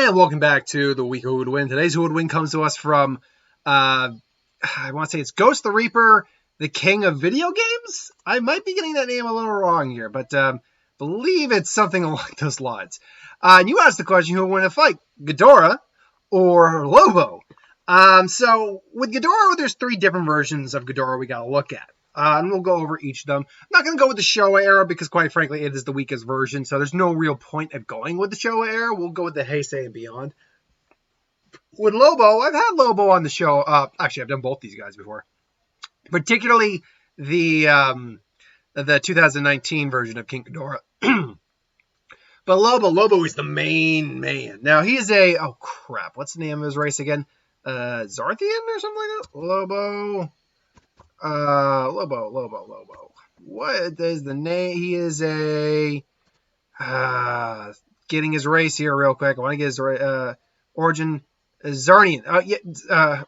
And welcome back to the week Who Would Win. Today's Who Would Win comes to us from, I want to say it's Ghost the Reaper, the King of Video Games? I might be getting that name a little wrong here, but believe it's something along those lines. And you asked the question, who would win a fight, Ghidorah or Lobo? So with Ghidorah, there's three different versions of Ghidorah we got to look at. And we'll go over each of them. I'm not going to go with the Showa era because, quite frankly, it is the weakest version. So there's no real point of going with the Showa era. We'll go with the Heisei and beyond. With Lobo, I've had Lobo on the show. Actually, I've done both these guys before. Particularly the 2019 version of King Ghidorah. But Lobo is the main man. Now, he is oh crap, what's the name of his race again? Zarthian or something like that? Lobo. What is the name? He is getting his race here real quick. I want to get his origin. Zarnian.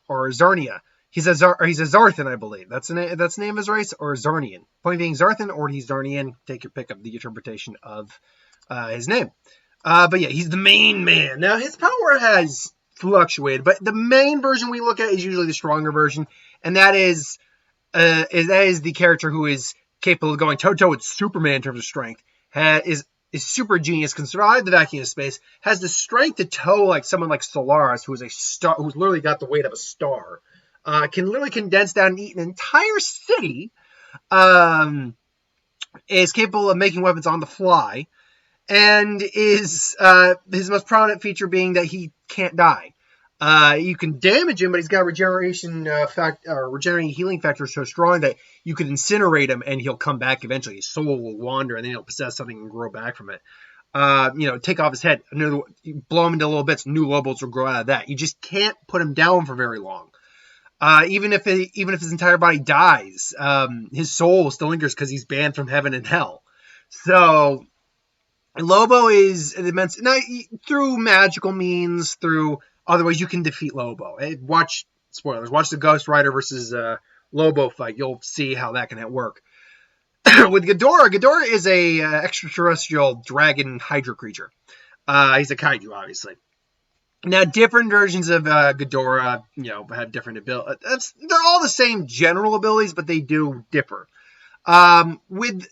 Or Zarnia. He's a Zarthan, I believe. That's the name of his race, or Zarnian. Point being Zarthan, or he's Zarnian. Take your pick of the interpretation of his name. But yeah, he's the main man. Now, his power has fluctuated, but the main version we look at is usually the stronger version, and that is the character who is capable of going toe-to-toe with Superman in terms of strength, is super genius, can survive the vacuum of space, has the strength to tow like someone like Solaris, who's a star, who's literally got the weight of a star, can literally condense down and eat an entire city, is capable of making weapons on the fly, and is his most prominent feature being that he can't die. You can damage him, but he's got regenerating healing factor so strong that you could incinerate him and he'll come back eventually. His soul will wander and then he'll possess something and grow back from it. Take off his head, blow him into little bits, new Lobos will grow out of that. You just can't put him down for very long. Even if his entire body dies, his soul still lingers because he's banned from heaven and hell. So Lobo is an immense. Now, through magical means, through other ways, you can defeat Lobo. Watch the Ghost Rider versus Lobo fight. You'll see how that can work. With Ghidorah is a extraterrestrial dragon hydra creature. He's a kaiju, obviously. Now, different versions of Ghidorah, have different abilities. They're all the same general abilities, but they do differ. With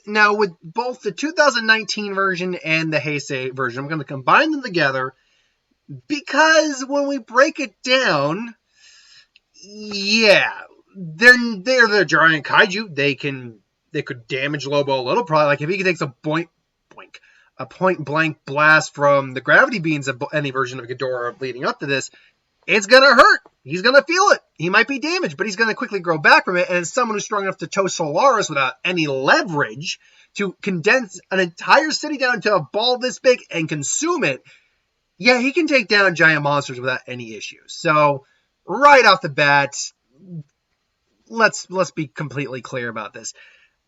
both the 2019 version and the Heisei version, I'm going to combine them together because when we break it down, yeah, they're the giant kaiju. They could damage Lobo a little, probably like if he takes a point blank blast from the gravity beams of any version of Ghidorah leading up to this, it's gonna hurt. He's gonna feel it. He might be damaged, but he's gonna quickly grow back from it. And as someone who's strong enough to tow Solaris without any leverage to condense an entire city down to a ball this big and consume it, yeah, he can take down giant monsters without any issues. So right off the bat, let's be completely clear about this.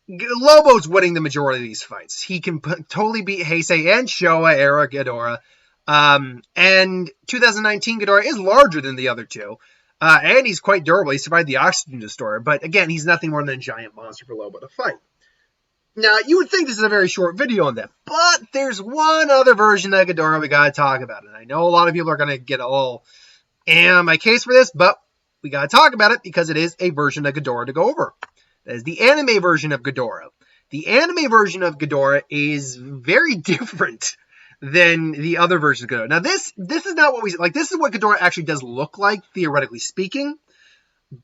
Lobo's winning the majority of these fights. He can totally beat Heisei and Showa era Ghidorah. And 2019 Ghidorah is larger than the other two. And he's quite durable. He survived the oxygen destroyer. But again, he's nothing more than a giant monster for Lobo to fight. Now, you would think this is a very short video on that. But there's one other version of Ghidorah we gotta talk about. And I know a lot of people are gonna get all my case for this, but we gotta talk about it because it is a version of Ghidorah to go over. That is the anime version of Ghidorah. The anime version of Ghidorah is very different than the other versions of Ghidorah. Now, this is not what this is what Ghidorah actually does look like, theoretically speaking,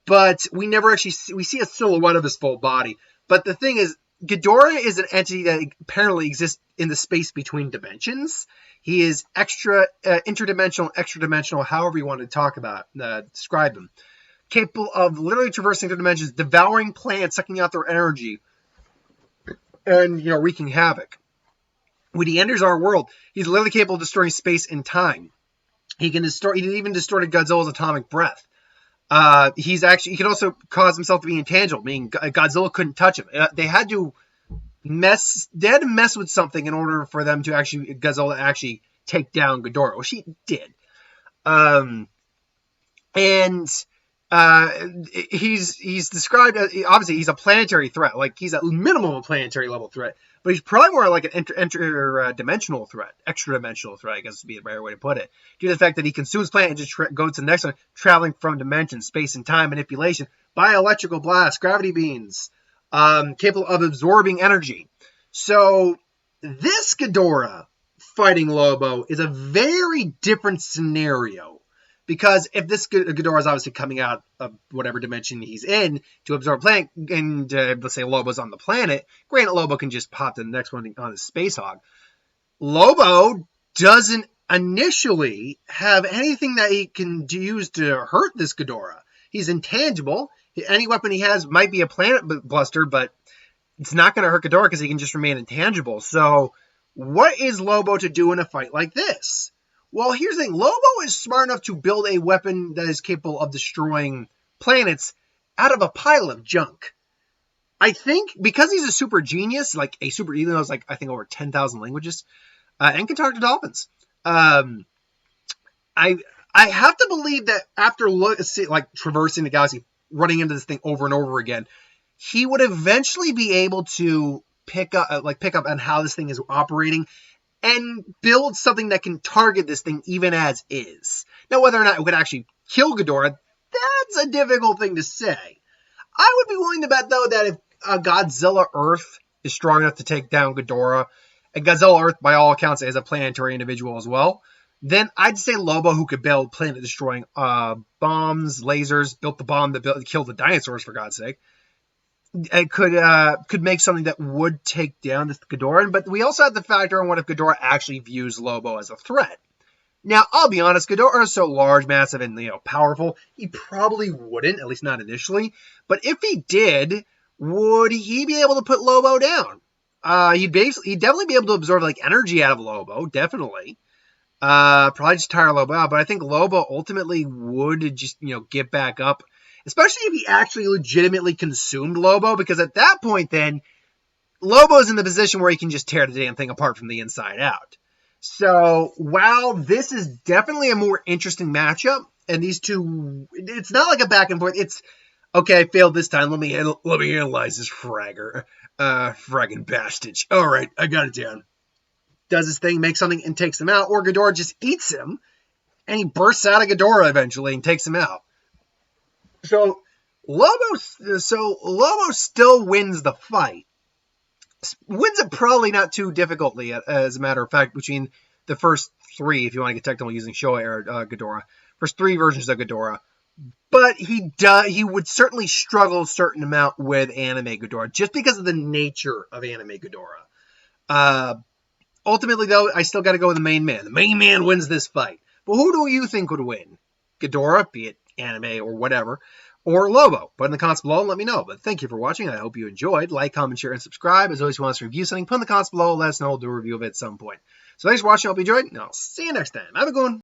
but we never actually we see a silhouette of his full body. But the thing is, Ghidorah is an entity that apparently exists in the space between dimensions. He is interdimensional, extra-dimensional, however you want to describe him. Capable of literally traversing the dimensions, devouring plants, sucking out their energy, and, wreaking havoc. When he enters our world, he's literally capable of destroying space and time. He even distorted Godzilla's atomic breath. He can also cause himself to be intangible, meaning Godzilla couldn't touch him. They had to mess with something in order for them to Godzilla actually take down Ghidorah, which he did. he's described as, obviously he's a planetary threat, like he's at minimum a planetary level threat, but he's probably more like an interdimensional threat, extra-dimensional threat, I guess would be a better way to put it, due to the fact that he consumes planet and just goes to the next one, traveling from dimensions, space and time manipulation, bioelectrical blasts, gravity beams, capable of absorbing energy. So this Ghidorah fighting Lobo is a very different scenario. Because if this Ghidorah is obviously coming out of whatever dimension he's in to absorb planet, and let's say Lobo's on the planet, granted Lobo can just pop to the next one on his Space Hog. Lobo doesn't initially have anything that he can use to hurt this Ghidorah. He's intangible. Any weapon he has might be a planet buster, but it's not going to hurt Ghidorah because he can just remain intangible. So what is Lobo to do in a fight like this? Well, here's the thing. Lobo is smart enough to build a weapon that is capable of destroying planets out of a pile of junk. I think because he's a super genius, like a super, even though it's like, I think over 10,000 languages, and can talk to dolphins. I have to believe that after like traversing the galaxy, running into this thing over and over again, he would eventually be able to pick up on how this thing is operating and build something that can target this thing even as is. Now, whether or not it would actually kill Ghidorah, that's a difficult thing to say. I would be willing to bet, though, that if Godzilla Earth is strong enough to take down Ghidorah, and Godzilla Earth, by all accounts, is a planetary individual as well, then I'd say Lobo, who could build planet-destroying bombs, lasers, built the bomb that killed the dinosaurs, for God's sake, it could make something that would take down this Ghidorah. But we also have to factor in what if Ghidorah actually views Lobo as a threat. Now, I'll be honest, Ghidorah is so large, massive, and powerful, he probably wouldn't, at least not initially. But if he did, would he be able to put Lobo down? He'd definitely be able to absorb like energy out of Lobo, definitely. Probably just tire Lobo out, but I think Lobo ultimately would just get back up. Especially if he actually legitimately consumed Lobo, because at that point then, Lobo's in the position where he can just tear the damn thing apart from the inside out. So, while this is definitely a more interesting matchup, and these two, it's not like a back and forth, it's, okay, I failed this time, let me analyze this fragging bastard. Alright, I got it down. Does his thing, makes something, and takes him out, or Ghidorah just eats him, and he bursts out of Ghidorah eventually and takes him out. So Lobo still wins the fight. Wins it probably not too difficultly, as a matter of fact, between the first three, if you want to get technical using Showa era Ghidorah, first three versions of Ghidorah. But he would certainly struggle a certain amount with anime Ghidorah, just because of the nature of anime Ghidorah. Ultimately, though, I still got to go with the main man. The main man wins this fight. But who do you think would win? Ghidorah, be it anime or whatever, or Lobo? Put in the comments below and let me know. But thank you for watching. I hope you enjoyed. Like, comment, share, and subscribe. As always, if you want us to review something, put in the comments below. Let us know. We'll do a review of it at some point. So thanks for watching. I hope you enjoyed, and I'll see you next time. Have a good one.